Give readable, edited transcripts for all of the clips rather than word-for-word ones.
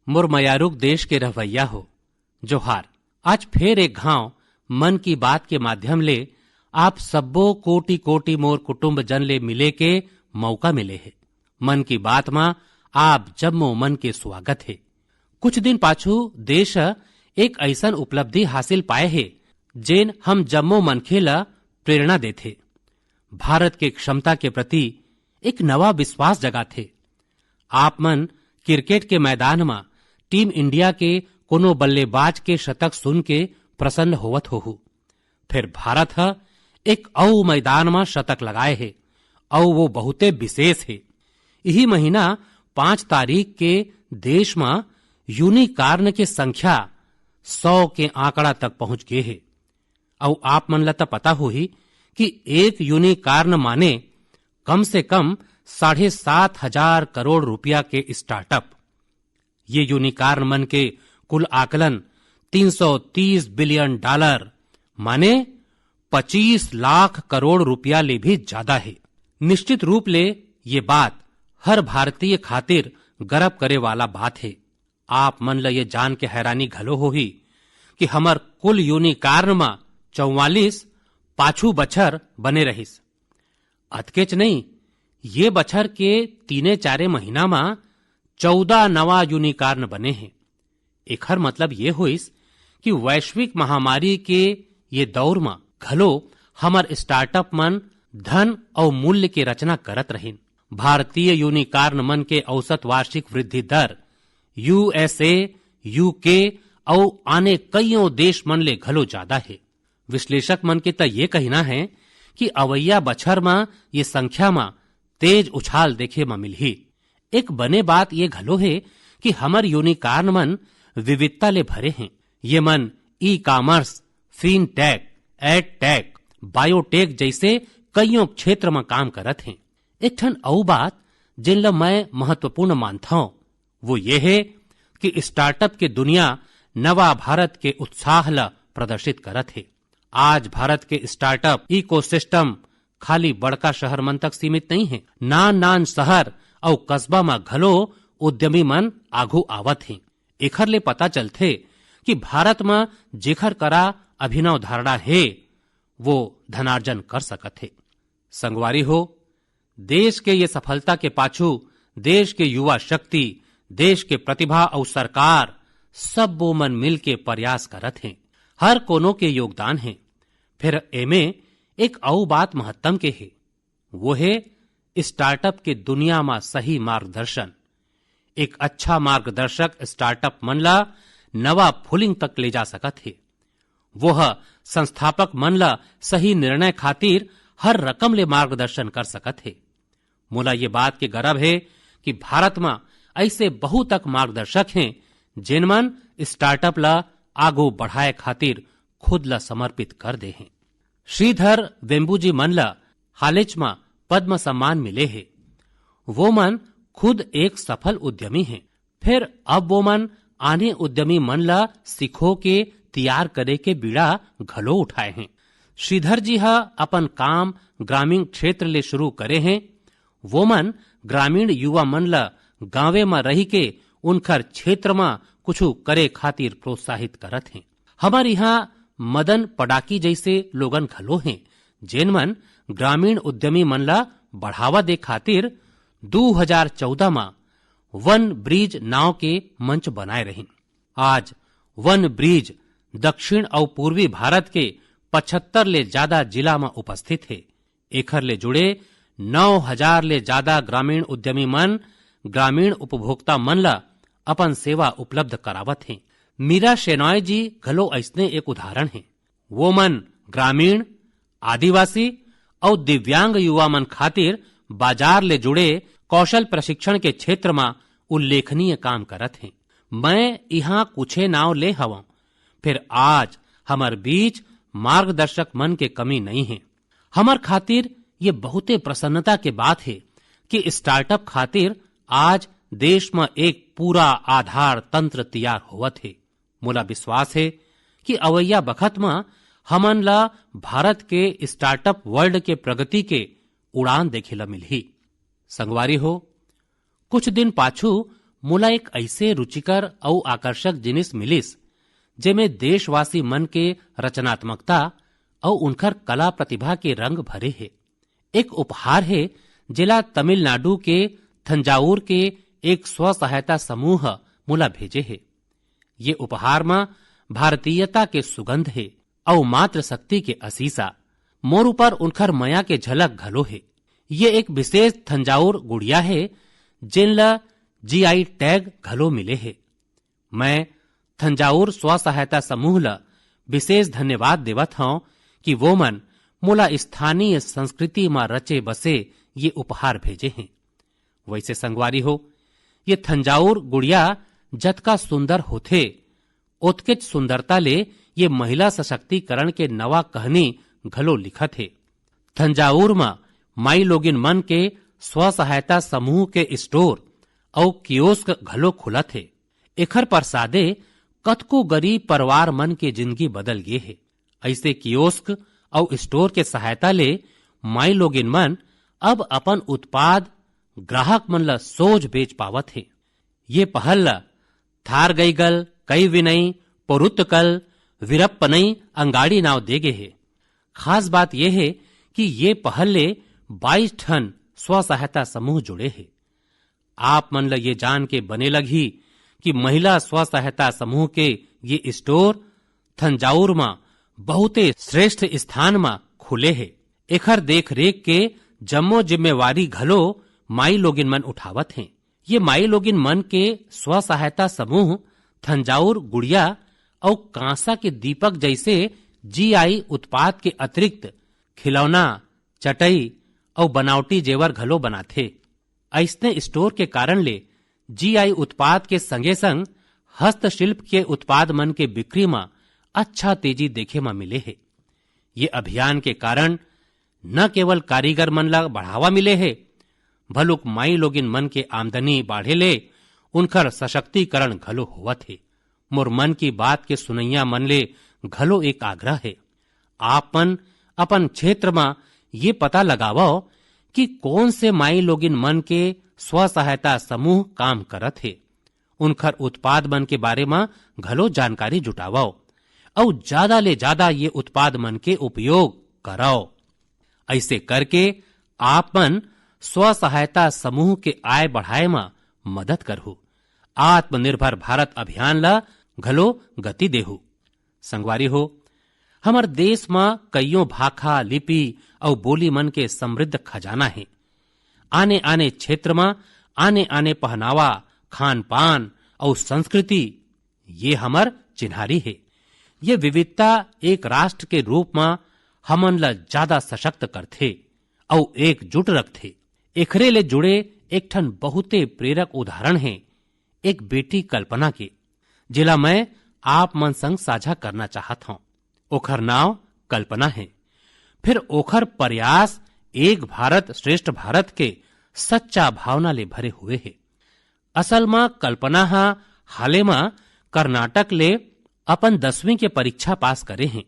मुरमयारुक देश के रहवैया हो, जोहार। आज फिर एक घाव मन की बात के माध्यम ले आप सब्बो कोटि कोटि मोर कुटुंब जन ले मिले के मौका मिले है। मन की बात में आप जम्मो मन के स्वागत है। कुछ दिन पाछू देश एक ऐसन उपलब्धि हासिल पाए है जेन हम जम्मो मनखे ला प्रेरणा देथे। भारत के क्षमता के प्रति एक नवा विश्वास जगाथे। आप मन क्रिकेट के मैदान में टीम इंडिया के कोनो बल्लेबाज के शतक सुन के प्रसन्न होवत होहु। फिर भारत एक औ मैदान में शतक लगाए है और वो बहुते विशेष है। यही महीना 5 तारीख के देश में यूनिकॉर्न के संख्या 100 के आंकड़ा तक पहुंच गए है। और आप मन ला पता हो ही कि एक यूनिकॉर्न माने कम से कम 7,500 करोड़ रुपया के स्टार्टअप। ये यूनिकॉर्न मन के कुल आकलन $330 बिलियन माने 25 लाख करोड़ रुपया ले भी ज्यादा है। निश्चित रूप ले ये बात हर भारतीय खातिर गर्व करे वाला बात है। आप मन ला ये जान के हैरानी घलो होही कि हमर कुल यूनिकॉर्न में 44 पाछू बछर बने रहिस। अतकेच नहीं, ये बछर के 3-4 महीना में 14 नवा यूनिकॉर्न बने हैं। एकर मतलब ये होइस कि वैश्विक महामारी के ये दौर में घलो हमर स्टार्टअप मन धन और मूल्य के रचना करत रहिन। भारतीय यूनिकॉर्न मन के औसत वार्षिक वृद्धि दर USA, UK और आने कईयों देश मन ले घलो ज्यादा है। विश्लेषक मन के तो ये कहना है कि अवैया बछर में ये संख्या में तेज उछाल देखे में मिलही। एक बने बात ये घलो है कि हमर यूनिकॉर्न मन विविधता ले भरे हैं। ये मन e commerce, fintech, edtech, biotech जैसे कईयों क्षेत्र में काम करत हैं। एक ठन औ बात जिन ला मैं महत्वपूर्ण मानता हूं वो ये है कि स्टार्टअप के दुनिया नवा भारत के उत्साह ला प्रदर्शित करत है। आज भारत के स्टार्टअप इकोसिस्टम खाली बड़का शहर मन तक सीमित नहीं है। नान शहर और कस्बा में घलो उद्यमी मन आगू आवत हैं। एखर ले पता चलथे कि भारत में जेखर करा अभिनव धारणा है वो धनार्जन कर सकत है। संगवारी हो, देश के ये सफलता के पाछू देश के युवा शक्ति, देश के प्रतिभा और सरकार सब वो मन मिल के प्रयास करत हैं। हर कोनो के योगदान है। फिर एमे एक औ बात महत्तम के है, वो है स्टार्टअप के दुनिया में सही मार्गदर्शन। एक अच्छा मार्गदर्शक स्टार्टअप मन ला नवा फुलिंग तक ले जा सकत है। वह संस्थापक मन ला सही निर्णय खातिर हर रकम ले मार्गदर्शन कर सकत है। मोला ये बात के गर्व है कि भारत में ऐसे बहुतक मार्गदर्शक हैं जिन मन स्टार्टअप ला आगू बढ़ाए खातिर खुद ला समर्पित कर दे हैं। श्रीधर वेम्बुजी मन ला हालेच में पद्म सम्मान मिले हैं। वो मन खुद एक सफल उद्यमी हैं। फिर अब वो मन आने उद्यमी मन ला सिखो के तैयार करे के बीड़ा घलो उठाए हैं। श्रीधर जी हा अपन काम ग्रामीण क्षेत्र ले शुरू करे हैं। वो मन ग्रामीण युवा मन ला गांवे में रही के उनकर क्षेत्र में कुछ करे खातिर प्रोत्साहित करत हैं। हमारे यहाँ मदन पडाकी जैसे लोगन घलो हैं जेन मन ग्रामीण उद्यमी मन ला बढ़ावा दे खातिर 2014 में वन ब्रिज नाव के मंच बनाए रहिन। आज वन ब्रिज दक्षिण और पूर्वी भारत के 75 ले ज्यादा जिला में उपस्थित है। एखर ले जुड़े 9,000 ले ज्यादा ग्रामीण उद्यमी मन ग्रामीण उपभोक्ता मन ला अपन सेवा उपलब्ध करावत हैं। मीरा शेनॉय जी घलो ऐसने एक उदाहरण है। वो मन ग्रामीण, आदिवासी और दिव्यांग युवा मन खातिर बाजार ले जुड़े कौशल प्रशिक्षण के क्षेत्र में उल्लेखनीय काम करत हैं। मैं यहाँ कुछे नाव ले हवा। फिर आज हमार बीच मार्गदर्शक मन के कमी नहीं है। हमार खातिर ये बहुते प्रसन्नता के बात है कि स्टार्टअप खातिर आज देश में एक पूरा आधार तंत्र तैयार होवत है। मोला विश्वास है कि अवैया बखत में हमन ला भारत के स्टार्टअप वर्ल्ड के प्रगति के उड़ान देखे ला मिलही। संगवारी हो, कुछ दिन पाछू मोला एक ऐसे रुचिकर और आकर्षक जिनिस मिलिस जेमे देशवासी मन के रचनात्मकता और उनकर कला प्रतिभा के रंग भरे है। एक उपहार है जिला तमिलनाडु के थंजावुर के एक स्व सहायता समूह मोला भेजे है। ये उपहार में भारतीयता के सुगंध है और मात्र शक्ति के असीसा मोर ऊपर उनकर मया के झलक घलो है। ये एक विशेष थंजावुर गुड़िया है जिनला GI टैग घलो मिले है। मैं थंजावुर स्व सहायता समूह ला विशेष धन्यवाद देवत हूं कि वो मन मोला स्थानीय संस्कृति में रचे बसे ये उपहार भेजे हैं। वैसे संगवारी हो, ये थंजावुर गुड़िया जतका सुंदर होथे ओतकेच सुंदरता ले ये महिला सशक्तिकरण के नवा कहानी घलो लिखत है। थंजावुर में माई लोगिन मन के स्व सहायता समूह के स्टोर और कियोस्क घलो खुलत है। एखर प्रसादे कतको गरीब परिवार मन के जिंदगी बदल गए है। ऐसे कियोस्क और स्टोर के सहायता ले माई लोगिन मन अब अपन उत्पाद ग्राहक मन ला सोझ बेच पावत है। ये पहल ला थार गईगल कई विनई पोरुत्तकल वीरप्पनई अंगाड़ी नाव देगे है। खास बात यह है कि ये पहल ले 22 ठन स्व सहायता समूह जुड़े हैं। आप मन ला ये जान के बने लगी कि महिला स्व सहायता समूह के ये स्टोर थंजावुर में बहुते श्रेष्ठ स्थान में खुले है। एखर देख रेख के जम्मो जिम्मेवारी घलो माई लोगिन मन उठावत हैं। ये माई लोगिन मन के स्व सहायता समूह थंजावुर गुड़िया और कांसा के दीपक जैसे GI उत्पाद के अतिरिक्त खिलौना, चटई और बनावटी जेवर घलो बनाथे। ऐसने स्टोर के कारण ले GI उत्पाद के संगे संग हस्तशिल्प के उत्पाद मन के बिक्री में अच्छा तेजी देखे में मिले है। ये अभियान के कारण न केवल कारीगर मन ला बढ़ावा मिले है, भलुक माई लोगिन मन के आमदनी बाढ़े ले उनकर सशक्तिकरण घलो होवत है। मोर मन की बात के सुनैया मन ले घलो एक आग्रह है, आप मन अपन क्षेत्र में ये पता लगावो कि कौन से माई लोगिन मन के स्व सहायता समूह काम करत है। उनकर उत्पाद मन के बारे में घलो जानकारी जुटावो और ज्यादा ले ज्यादा ये उत्पाद मन के उपयोग कराओ। ऐसे करके आप मन स्व सहायता समूह के आय बढ़ाए में मदद करहु। आत्मनिर्भर भारत अभियान ला घलो गति देहु। संगवारी हो, हमर देश में कईयों भाखा लिपि और बोली मन के समृद्ध खजाना है। आने आने क्षेत्र में आने आने पहनावा, खान पान और संस्कृति ये हमर चिन्हारी है। ये विविधता एक राष्ट्र के रूप में हमन ला ज्यादा सशक्त करथे और एकजुट रखथे। एखरे ले जुड़े एक ठन बहुते प्रेरक उदाहरण है एक बेटी कल्पना के, जिला मैं आप मन संग साझा करना चाहत हूं। ओखर नाव कल्पना है। फिर ओखर प्रयास एक भारत श्रेष्ठ भारत के सच्चा भावना ले भरे हुए है। असल में कल्पना हाले में कर्नाटक ले अपन 10वीं के परीक्षा पास करे हैं।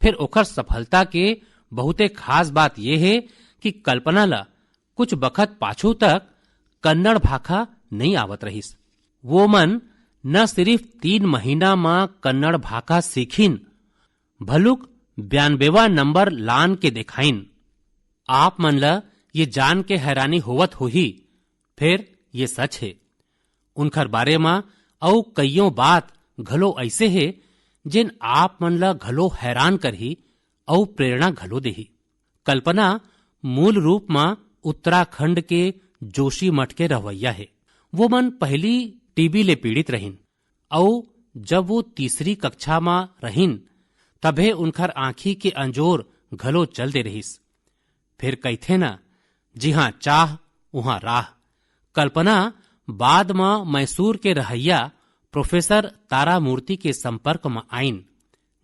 फिर ओखर सफलता के बहुते खास बात यह है कि कल्पना ला कुछ बखत पाछू तक कन्नड़ भाषा नहीं आवत रहीस। वो मन न सिर्फ 3 महीना में कन्नड़ भाषा सीखिन, भलुक 92वां नंबर लान के दिखाइन। आप मन ला ये जान के हैरानी होवत होही, फिर ये सच है। उनकर बारे में औ कईयों बात घलो ऐसे है जिन आप मन ला घलो हैरान करही और प्रेरणा घलो देही। कल्पना मूल रूप में उत्तराखंड के जोशी मठ के रहवैया है। वो मन पहली टीबी ले पीड़ित रहिन और जब वो 3री कक्षा में रहिन तभे उनकर आंखी के अंजोर घलो चल दे रहीस। फिर कहथे ना, जी हाँ चाह वहां राह। कल्पना बाद में मैसूर के रहैया प्रोफेसर तारा मूर्ति के संपर्क में आइन,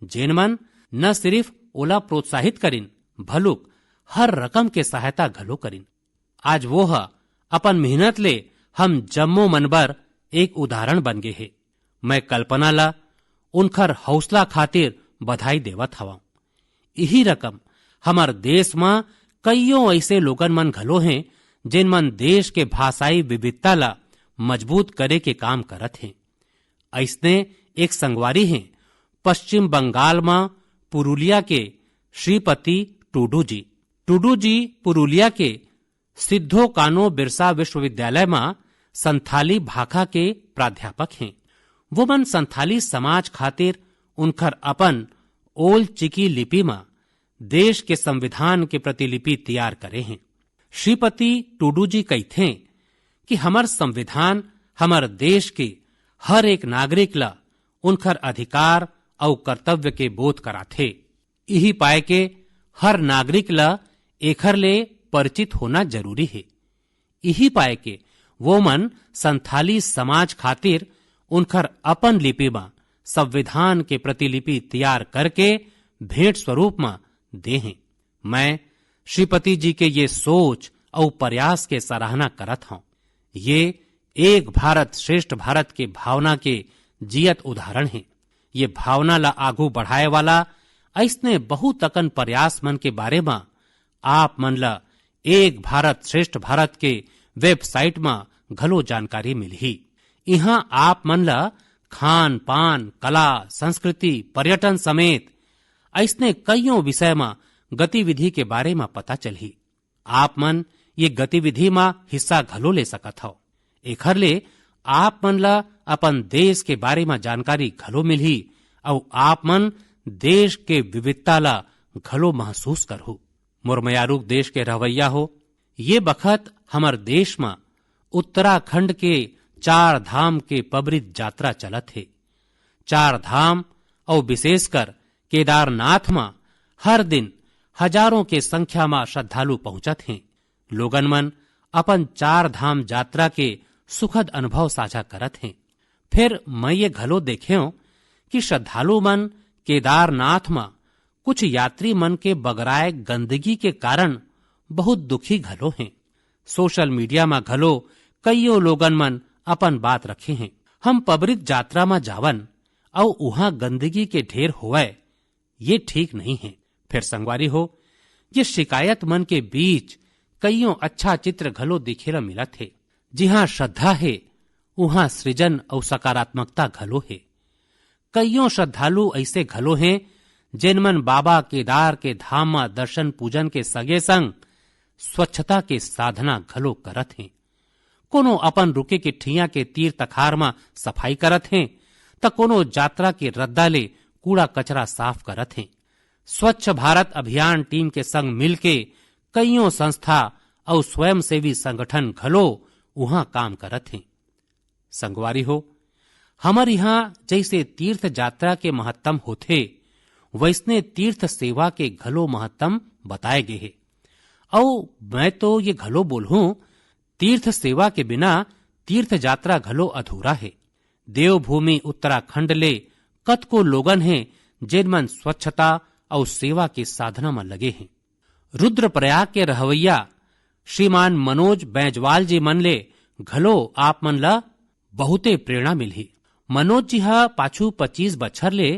जेन मन न सिर्फ ओला प्रोत्साहित करिन भलुक हर रकम के सहायता घलो करिन। आज वो अपन मेहनत ले हम जम्मो मनबर एक उदाहरण बन गए है। मैं कल्पना ला उनकर हौसला खातिर बधाई देवत हवा। यही रकम हमार देश में कईयों ऐसे लोगन मन घलो हैं जिन मन देश के भाषाई विविधता ला मजबूत करे के काम करत हैं। ऐसने एक संगवारी हैं पश्चिम बंगाल में पुरुलिया के श्रीपति टूडू जी। टूडू जी पुरुलिया के सिद्धो कानो बिरसा विश्वविद्यालय में संथाली भाखा के प्राध्यापक हैं। वो मन संथाली समाज खातिर उनकर अपन ओल चिकी लिपि में देश के संविधान के प्रतिलिपि तैयार करे हैं। श्रीपति टूडू जी कहते हैं कि हमार संविधान हमार देश के हर एक नागरिक ला उनकर अधिकार और कर्तव्य के बोध कराथे। यही पाए के हर नागरिक ला एखर ले परिचित होना जरूरी है। यही पाए के वो मन संथाली समाज खातिर उनकर अपन लिपि में संविधान के प्रतिलिपि तैयार करके भेंट स्वरूप में दे हैं। मैं श्रीपति जी के ये सोच और प्रयास के सराहना करत हूँ। ये एक भारत श्रेष्ठ भारत के भावना के जियत उदाहरण है। ये भावना ला आगू बढ़ाए वाला ऐसने बहुत अकन प्रयास मन के बारे में आप मन ला एक भारत श्रेष्ठ भारत के वेबसाइट में घलो जानकारी मिलही। यहाँ आप मन ला खान पान, कला, संस्कृति, पर्यटन समेत ऐसने कईयों विषय में गतिविधि के बारे में पता चलही। आप मन ये गतिविधि में हिस्सा घलो ले सकत हो। एखर ले आप मन ला अपन देश के बारे में जानकारी घलो मिलही और आप मन देश के विविधता ला घलो महसूस करहु। मुरमयारूक देश के रवैया हो। ये बखत हमार देश में उत्तराखंड के 4 धाम के पबरित यात्रा चलत है। 4 धाम और विशेषकर केदारनाथ में हर दिन हजारों के संख्या में श्रद्धालु पहुंचत हैं। लोगन मन अपन 4 धाम यात्रा के सुखद अनुभव साझा करत हैं। फिर मैं ये घलो देखे कि श्रद्धालु मन केदारनाथ में कुछ यात्री मन के बगराए गंदगी के कारण बहुत दुखी घलो हैं। सोशल मीडिया में घलो कईयों लोगन मन अपन बात रखे हैं। हम पबरित यात्रा में जावन और वहां गंदगी के ढेर होवे, ये ठीक नहीं है। फिर संगवारी हो, ये शिकायत मन के बीच कईयों अच्छा चित्र घलो दिखेला मिलत है। जहाँ श्रद्धा है वहां सृजन और सकारात्मकता घलो है। कईयों श्रद्धालु ऐसे घलो हैं जिन मन बाबा केदार के धाम में दर्शन पूजन के सगे संग स्वच्छता के साधना घलो करत हैं। कोनो अपन रुके के ठिया के तीर तखार में सफाई करत हैं तो कोनो यात्रा के रद्दा ले कूड़ा कचरा साफ करत हैं। स्वच्छ भारत अभियान टीम के संग मिलके कईयों संस्था और स्वयंसेवी संगठन घलो वहां काम करत हैं। संगवारी हो, हमारे यहाँ जैसे तीर्थ यात्रा के महत्तम होते वैसने तीर्थ सेवा के घलो महत्तम बताए गए हैं। और मैं तो ये घलो बोलूं, तीर्थ सेवा के बिना तीर्थ यात्रा घलो अधूरा है। देवभूमि उत्तराखंड ले कतको लोगन हैं जिन मन स्वच्छता और सेवा के साधना में लगे हैं। रुद्रप्रयाग के रहवैया श्रीमान मनोज बैजवाल जी मन ले घलो आप मन ला बहुते प्रेरणा मिली। मनोज जी हा पाछू 25 बछर ले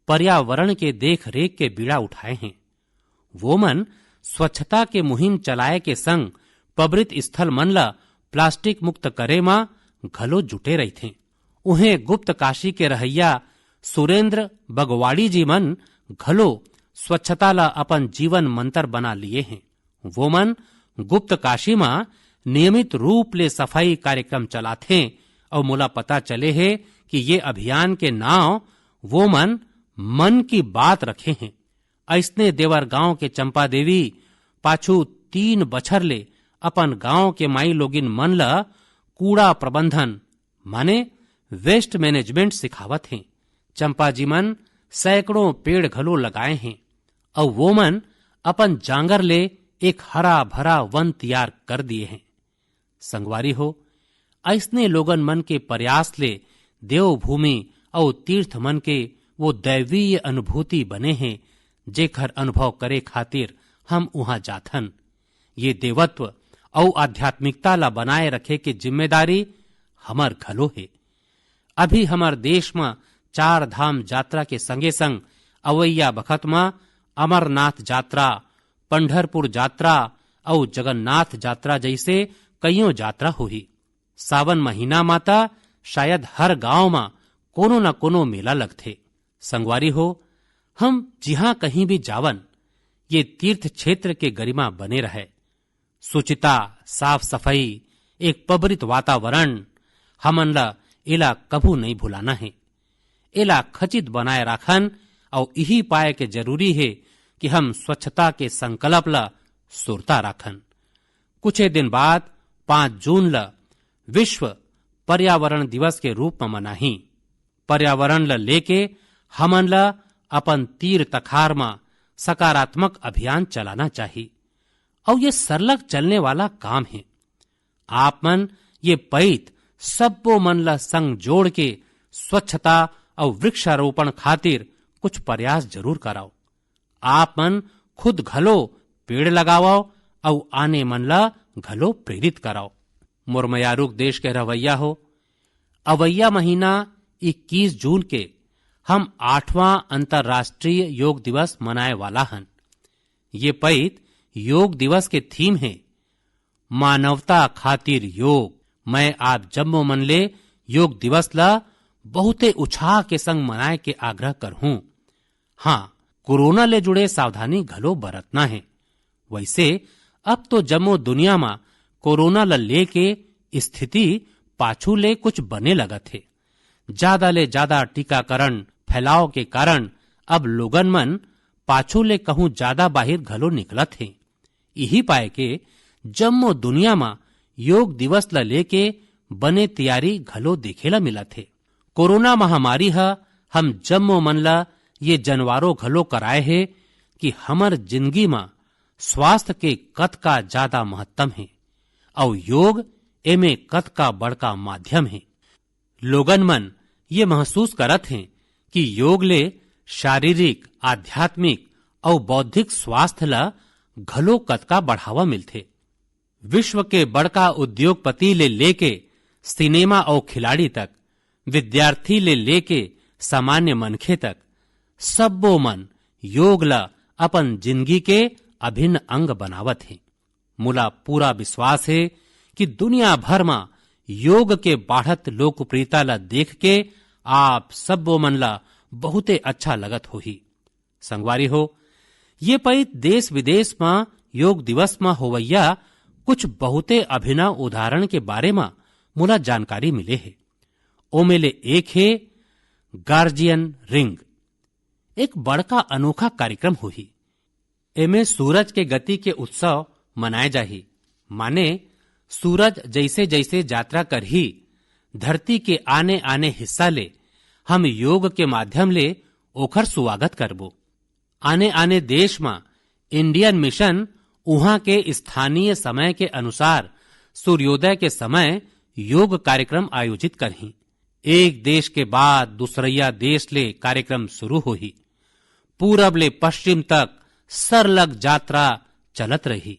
पर्यावरण के देख रेख के बीड़ा उठाए हैं। वो मन स्वच्छता के मुहिम चलाए के संग पबरित स्थल मन ला प्लास्टिक मुक्त करे मा घलो जुटे रही थे। उन्हें गुप्त काशी के रहैया सुरेंद्र बगवाड़ी जी मन घलो स्वच्छता ला अपन जीवन मंत्र बना लिए हैं। वो मन गुप्त काशी में नियमित रूप ले सफाई कार्यक्रम चलाते और मोला पता चले है कि ये अभियान के नाम वो मन की बात रखे हैं। ऐसने देवर गांव के चंपा देवी पाछू 3 बछर ले अपन गांव के माई लोगिन मन ला कूड़ा प्रबंधन माने वेस्ट मैनेजमेंट सिखावत हैं। चंपा जी मन सैकड़ों पेड़ घलो लगाए हैं और वो मन अपन जांगर ले एक हरा भरा वन तैयार कर दिए हैं। संगवारी हो, ऐसने लोगन मन के प्रयास ले देवभूमि और तीर्थ मन के वो दैवीय अनुभूति बने हैं जेकर अनुभव करे खातिर हम वहां जाथन। ये देवत्व और आध्यात्मिकता ला बनाए रखे के जिम्मेदारी हमार घलो है। अभी हमार देश में 4 धाम यात्रा के संगे संग अवैया बखत में अमरनाथ यात्रा, पंढरपुर यात्रा और जगन्नाथ यात्रा जैसे कईयों यात्रा हुई। सावन महीना माता शायद हर गांव में कोनो न कोनो मेला लगथे। संगवारी हो, हम जिहां कहीं भी जावन, ये तीर्थ क्षेत्र के गरिमा बने रहे। सुचिता, साफ सफाई, एक पवित्र वातावरण हमन ला एला कभू नहीं भुलाना है। एला खचित बनाए राखन और यही पाए के जरूरी है कि हम स्वच्छता के संकल्प ला सुरता राखन। कुछ दिन बाद 5 जून ला विश्व पर्यावरण दिवस के रूप में मनाही। पर्यावरण ला लेके हमन ला अपन तीर तखार में सकारात्मक अभियान चलाना चाहिए और ये सरलग चलने वाला काम है। आप मन ये पैत सबो मन ला संग जोड़ के स्वच्छता और वृक्षारोपण खातिर कुछ प्रयास जरूर कराओ। आप मन खुद घलो पेड़ लगाओ और आने मन ला घलो प्रेरित कराओ। मुरमयारुक देश के रवैया हो, अवैया महीना 21 जून के हम 8वां अंतर्राष्ट्रीय योग दिवस मनाए वाला हन। ये पैत योग दिवस के थीम है मानवता खातिर योग। मैं आप जम्मो मन ले योग दिवस ला बहुते उत्साह के संग मनाए के आग्रह करहूं। हाँ, कोरोना ले जुड़े सावधानी घलो बरतना है। वैसे अब तो जम्मो दुनिया में कोरोना ला लेके स्थिति पाछू ले कुछ बने लगा थे। ज्यादा ले ज्यादा टीकाकरण फैलाव के कारण अब लोगन मन पाछू ले कहूं ज्यादा बाहर घलो निकलत है। यही पाए के जम्मो दुनिया में योग दिवस ला लेके बने तैयारी घलो देखेला मिला थे। कोरोना महामारी हा हम जम्मो मन ला ये जनवारो घलो कराए है कि हमर जिंदगी में स्वास्थ्य के कत का ज्यादा महत्तम है और योग एमे कत का बड़का माध्यम है। लोगन मन ये महसूस करत हैं कि योग ले शारीरिक, आध्यात्मिक और बौद्धिक स्वास्थ्य ला घलो कत का बढ़ावा मिलथे। विश्व के बड़का उद्योगपति ले लेके सिनेमा और खिलाड़ी तक, विद्यार्थी ले लेके सामान्य मनखे तक, सबो मन योग ला अपन जिंदगी के अभिन्न अंग बनावत है। मुला पूरा विश्वास है कि दुनिया भर में योग के बढ़त लोकप्रियता ला देख के आप सबो मन ला बहुते अच्छा लगत होही। संगवारी हो, ये पैत देश विदेश में योग दिवस में होवैया कुछ बहुते अभिनव उदाहरण के बारे में मुला जानकारी मिले है। ओमेले एक है गार्जियन रिंग। एक बड़का अनोखा कार्यक्रम हुई। एमे सूरज के गति के उत्सव मनाए जाही। माने सूरज जैसे जैसे यात्रा करही, धरती के आने आने हिस्सा ले हम योग के माध्यम ले ओखर स्वागत करबो। आने आने देश में इंडियन मिशन उहाँ के स्थानीय समय के अनुसार सूर्योदय के समय योग कार्यक्रम आयोजित करही। एक देश के बाद दूसरैया देश ले कार्यक्रम शुरू होही। पूरब ले पश्चिम तक सरलग यात्रा चलत रही।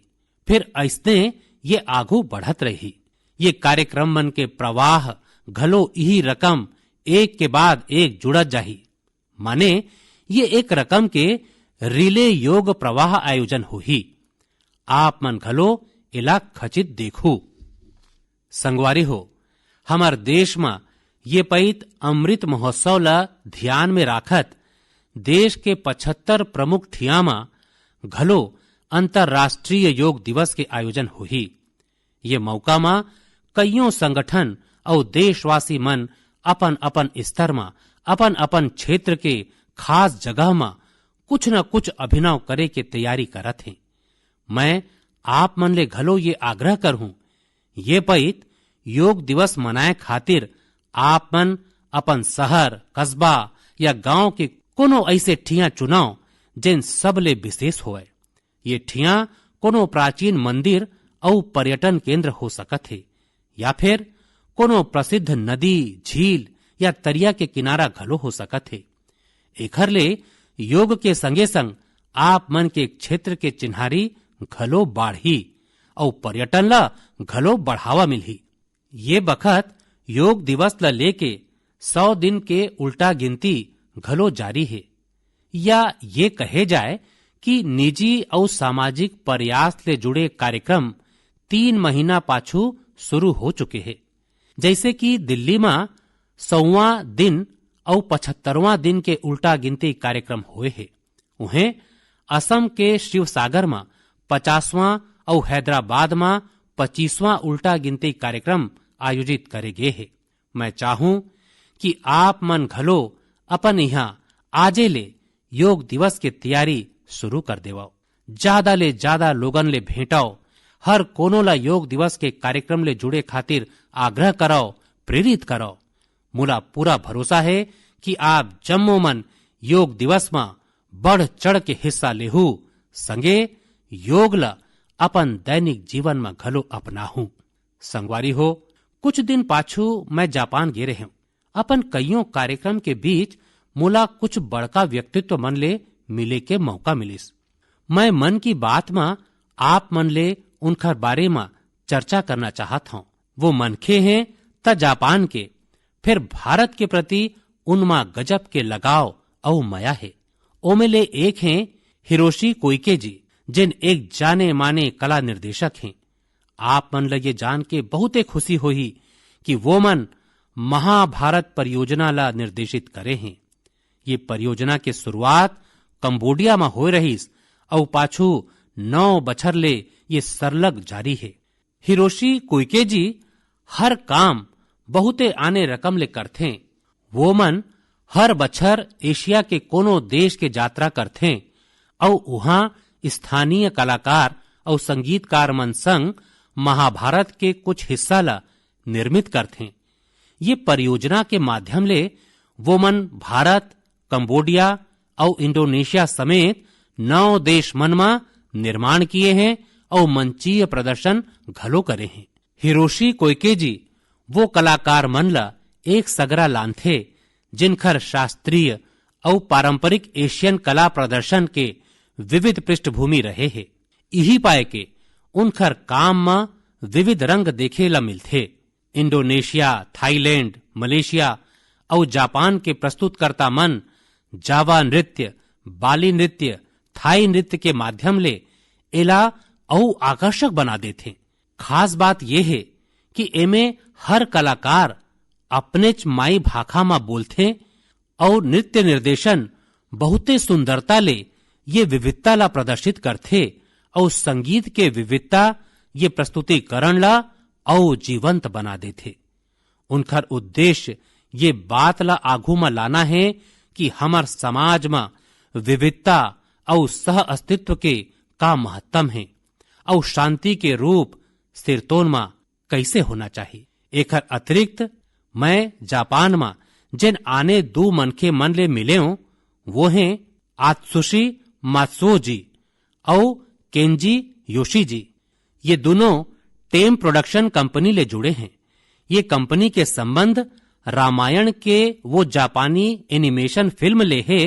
फिर ऐसने ये आगू बढ़त रही। ये कार्यक्रम मन के प्रवाह घलो यही रकम एक के बाद एक जुड़त जाही। माने ये एक रकम के रिले योग प्रवाह आयोजन होही। आप मन घलो इला खचित देखू। संगवारी हो, हमार देश में ये पैत अमृत महोत्सव ला ध्यान में राखत देश के 75 प्रमुख ठिया में घलो अंतर्राष्ट्रीय योग दिवस के आयोजन होही। ये मौका में कईयों संगठन और देशवासी मन अपन अपन स्तर में अपन अपन क्षेत्र के खास जगह में कुछ न कुछ अभिनव करे के तैयारी करत हैं। मैं आप मन ले घलो ये आग्रह करहूं, ये पैत योग दिवस मनाए खातिर आप मन अपन शहर, कस्बा या गांव के कोनो ऐसे ठिया चुनाव जिन सब ले विशेष होए। ये ठिया कोनो प्राचीन मंदिर और पर्यटन केंद्र हो सकत है या फिर कोनो प्रसिद्ध नदी, झील या तरिया के किनारा घलो हो सकत है। एखर ले योग के संगे संग आप मन के क्षेत्र के चिन्हारी घलो बाढ़ी और पर्यटन ला घलो बढ़ावा मिलही। ये बखत योग दिवस ला लेके 100 दिन के उल्टा गिनती घलो जारी है। या ये कहे जाए कि निजी और सामाजिक प्रयास ले जुड़े कार्यक्रम 3 महीना पाछू शुरू हो चुके हैं। जैसे कि दिल्ली में 100वां दिन और 75वां दिन के उल्टा गिनती कार्यक्रम हुए है। उन्हें असम के शिवसागर में 50वां और हैदराबाद में 25वां उल्टा गिनती कार्यक्रम आयोजित करे गए है। मैं चाहूं कि आप मन घलो अपन यहाँ आजे ले योग दिवस की तैयारी शुरू कर देवाओ। ज्यादा ले ज्यादा लोगन ले भेंटाओ, हर कोनो ला योग दिवस के कार्यक्रम ले जुड़े खातिर आग्रह कराओ, प्रेरित कराओ। मुला पूरा भरोसा है कि आप जम्मो मन योग दिवस में बढ़ चढ़ के हिस्सा लेहू, संगे योग ला अपन दैनिक जीवन में घलो अपनाहू। संगवारी हो, कुछ दिन पाछू मैं जापान गे रहे हूँ। अपन कईयों कार्यक्रम के बीच मुला कुछ बड़का व्यक्तित्व मन ले मिले के मौका मिलिस। मैं मन की बात में आप मन ले उनकर बारे में चर्चा करना चाहत हूँ। वो मनखे हैं त जापान के, फिर भारत के प्रति उनमा गजब के लगाव और माया है। ओमे ले एक हैं हिरोशी कोइके जी, जिन एक जाने माने कला निर्देशक हैं। आप मन लगे जान के बहुते खुशी होही कि वो मन महाभारत परियोजना ला निर्देशित करे हैं। ये परियोजना के शुरुआत कंबोडिया में हो रहीस और पाछू 9 बछर ले ये सरलग जारी है। हिरोशी कोइके जी हर काम बहुते आने रकम ले करथे। वो मन हर बछर एशिया के कोनो देश के यात्रा करथे और वहां स्थानीय कलाकार और संगीतकार मन संग महाभारत के कुछ हिस्सा ला निर्मित करथे। ये परियोजना के माध्यम ले वो मन भारत, कंबोडिया और इंडोनेशिया समेत 9 देश मन में निर्माण किए हैं और मंचीय प्रदर्शन घलो करे हैं। हिरोशी कोइके जी वो कलाकार मन ला एक सगरा लानथे जिनखर शास्त्रीय और पारंपरिक एशियन कला प्रदर्शन के विविध पृष्ठभूमि रहे हैं। यही पाए के उनखर काम में विविध रंग देखे ला मिलथे। इंडोनेशिया, थाईलैंड, मलेशिया और जापान के प्रस्तुतकर्ता मन जावा नृत्य, बाली नृत्य, थाई नृत्य के माध्यम ले एला और आकर्षक बना देथे। खास बात यह है कि एमे हर कलाकार अपने माई भाखा में बोलथे और नृत्य निर्देशन बहुते सुंदरता ले ये विविधता ला प्रदर्शित करथे और संगीत के विविधता ये प्रस्तुतिकरण ला और जीवंत बना देथे। उनकर उद्देश्य ये बात ला आगू में लाना है कि हमार समाज में विविधता और सह अस्तित्व के का महत्व है और शांति के रूप स्थिरतोन में कैसे होना चाहिए। एकर अतिरिक्त मैं जापान में जिन आने 2 मनखे मन ले मिले हूं वो हैं आत्सुशी मात्सुओ जी और केंजी योशी जी। ये दोनों टेम प्रोडक्शन कंपनी ले जुड़े हैं। ये कंपनी के संबंध रामायण के वो जापानी एनिमेशन फिल्म ले है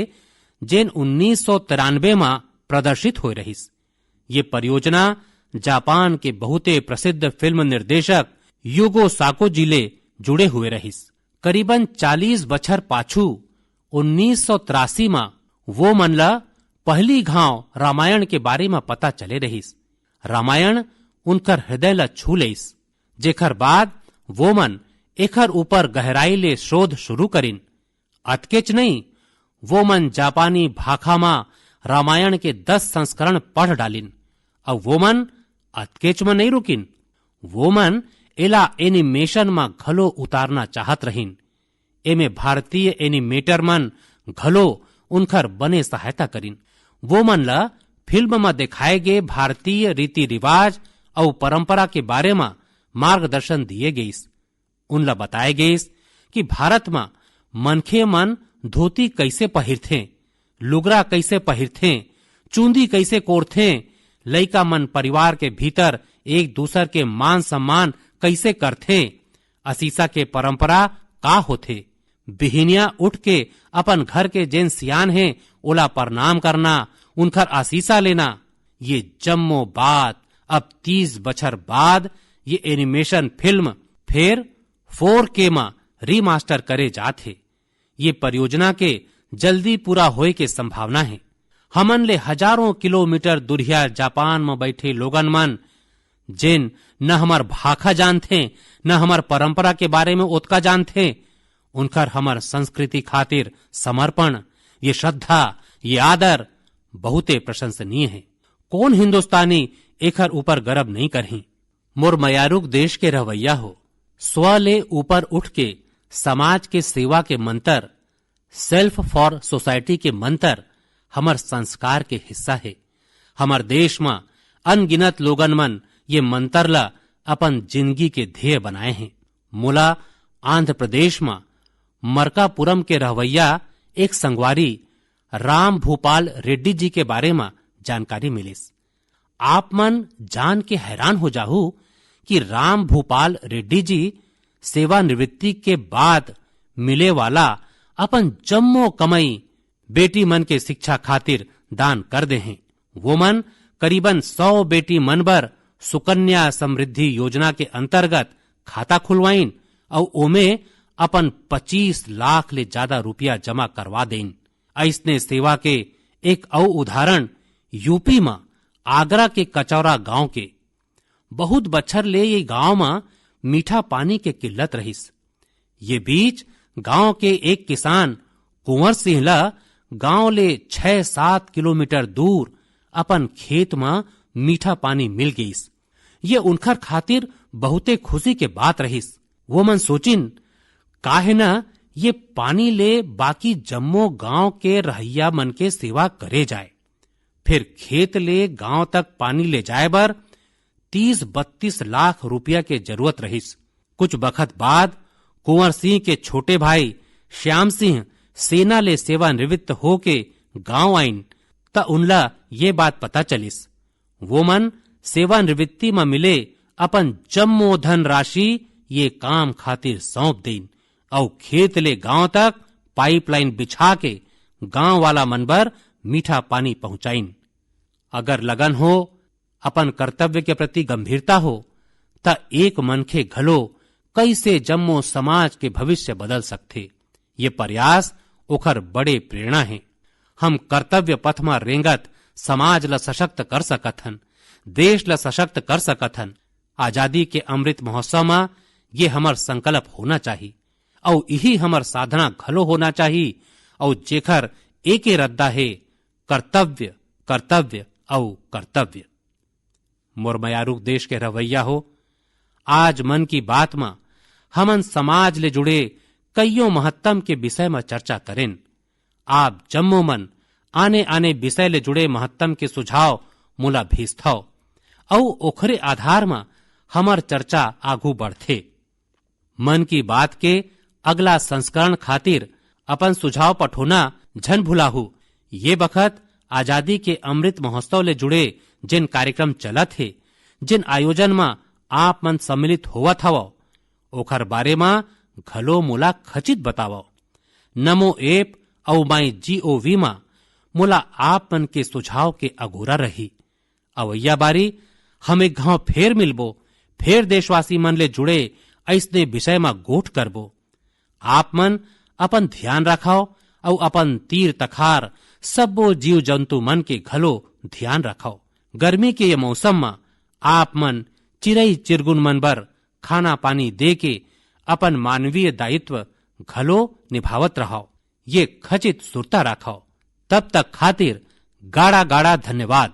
जिन 1993 में प्रदर्शित हो रहीस। ये परियोजना जापान के बहुते प्रसिद्ध फिल्म निर्देशक युगो साको जी ले जुड़े हुए रहीस। करीबन 40 बछर पाछू 1983 में वो मन ला पहली घाव रामायण के बारे में पता चले रहीस। रामायण उनकर हृदय ला छू लेस, जेकर बाद वो मन एकर ऊपर गहराई ले शोध शुरू करिन। अतकेच नहीं, वो मन जापानी भाखा में रामायण के 10 संस्करण पढ़ डालिन और वो मन अतकेच में नहीं रुकिन। वो मन एला एनिमेशन में घलो उतारना चाहत रहीन। एमे भारतीय एनिमेटर मन घलो उनकर बने सहायता करिन। वो मन ला फिल्म में दिखाए गए भारतीय रीति रिवाज और परंपरा के बारे में मार्गदर्शन दिए गईस। उनला बताए गईस कि भारत में मनखे मन धोती कैसे पहिरथे, लुगरा कैसे पहिरथे, चूंदी कैसे कोरथे, लइका मन परिवार के भीतर एक दूसर के मान सम्मान कैसे करथे, असीसा के परंपरा का होथे, बिहिनिया उठ के अपन घर के जेन सियान है ओला प्रणाम करना, उनकर आसीसा लेना। ये जम्मो बात अब 30 बछर बाद ये एनिमेशन फिल्म फिर 4K में रीमास्टर करे जाथे। ये परियोजना के जल्दी पूरा होए के संभावना है। हमन ले हजारों किलोमीटर दूरिया जापान में बैठे लोगन मन जिन न हमार भाखा जानथे न हमार परंपरा के बारे में ओतका जानथे, उनकर हमार संस्कृति खातिर समर्पण, ये श्रद्धा, ये आदर बहुते प्रशंसनीय है। कौन हिंदुस्तानी एकर ऊपर गर्व नहीं करही। मोर मयारुक देश के रवैया हो, स्व ले ऊपर उठ के समाज के सेवा के मंतर, सेल्फ फॉर सोसाइटी के मंतर हमर संस्कार के हिस्सा है। हमर देश में अनगिनत लोगन मन ये मंतर ला अपन जिंदगी के ध्येय बनाए हैं। मोला आंध्र प्रदेश में मरकापुरम के रहवैया एक संगवारी राम भूपाल रेड्डी जी के बारे में जानकारी मिलिस। आप मन जान के हैरान हो जाहू कि राम भूपाल रेड्डी जी सेवानिवृत्ति के बाद मिले वाला अपन जम्मो कमाई बेटी मन के शिक्षा खातिर दान कर दे हैं। वो मन करीबन 100 बेटी मन बर सुकन्या समृद्धि योजना के अंतर्गत खाता खुलवाइन और ओमे अपन 25 लाख ले ज्यादा रुपया जमा करवा देन। ऐसने सेवा के एक और उदाहरण यूपी में आगरा के कचौरा गांव के। बहुत बछर ले ये गांव में मीठा पानी के किल्लत रहिस। ये बीच गांव के एक किसान कुंवर सिंह ला गांव ले 6-7 किलोमीटर दूर अपन खेत में मीठा पानी मिल गईस। ये उनकर खातिर बहुते खुशी के बात रहिस। वो मन सोचिन काहे न ये पानी ले बाकी जम्मो गांव के रहैया मन के सेवा करे जाए। फिर खेत ले गांव तक पानी ले जाए बर 30-32 लाख रुपया के जरूरत रहिस। कुछ बखत बाद कुंवर सिंह के छोटे भाई श्याम सिंह सेना ले सेवानिवृत्त होके गांव आइन त उनला ये बात पता चलिस। वो मन सेवानिवृत्ति में मिले अपन जम्मो धन राशि ये काम खातिर सौंप देन और खेत ले गांव तक पाइपलाइन बिछा के गांव वाला मन बर मीठा पानी पहुंचाइन। अगर लगन हो, अपन कर्तव्य के प्रति गंभीरता हो त एक मनखे घलो कैसे जम्मो समाज के भविष्य बदल सकथे। ये प्रयास ओखर बड़े प्रेरणा है। हम कर्तव्य पथ में रेंगत समाज ला सशक्त कर सकथन, देश ला सशक्त कर सकथन। आजादी के अमृत महोत्सव में ये हमर संकल्प होना चाहिए और यही हमर साधना घलो होना चाहिए और जेखर एके रद्दा है कर्तव्य कर्तव्य और कर्तव्य। मोर मयारुक देश के रवैया हो, आज मन की बात में हमन समाज ले जुड़े कईयों महत्तम के विषय में चर्चा करें। आप जम्मो मन आने आने विषय ले जुड़े महत्तम के सुझाव मोला भेजथाओ और ओखरे आधार में हमर चर्चा आगू बढ़थे। मन की बात के अगला संस्करण खातिर अपन सुझाव पठोना झन भुलाहू। ये बखत आजादी के अमृत महोत्सव ले जुड़े जिन कार्यक्रम चलत है, जिन आयोजन में आप मन सम्मिलित होवत हवो, ओखर बारे में घलो मोला खचित बतावो। नमो ऐप और MyGOV में मोला आप मन के सुझाव के अगोरा रही। अवैया बारी हम एक घाव फेर मिलबो, फेर देशवासी मन ले जुड़े ऐसने विषय में गोठ करबो। आप मन अपन ध्यान रखाओ और अपन तीर तखार सबो जीव जंतु मन के घलो ध्यान रखाओ। गर्मी के ये मौसम में आप मन चिरई चिरगुन मन बर खाना पानी दे के अपन मानवीय दायित्व घलो निभावत रहो। ये खचित सुरता रखाओ। तब तक खातिर गाड़ा गाड़ा धन्यवाद।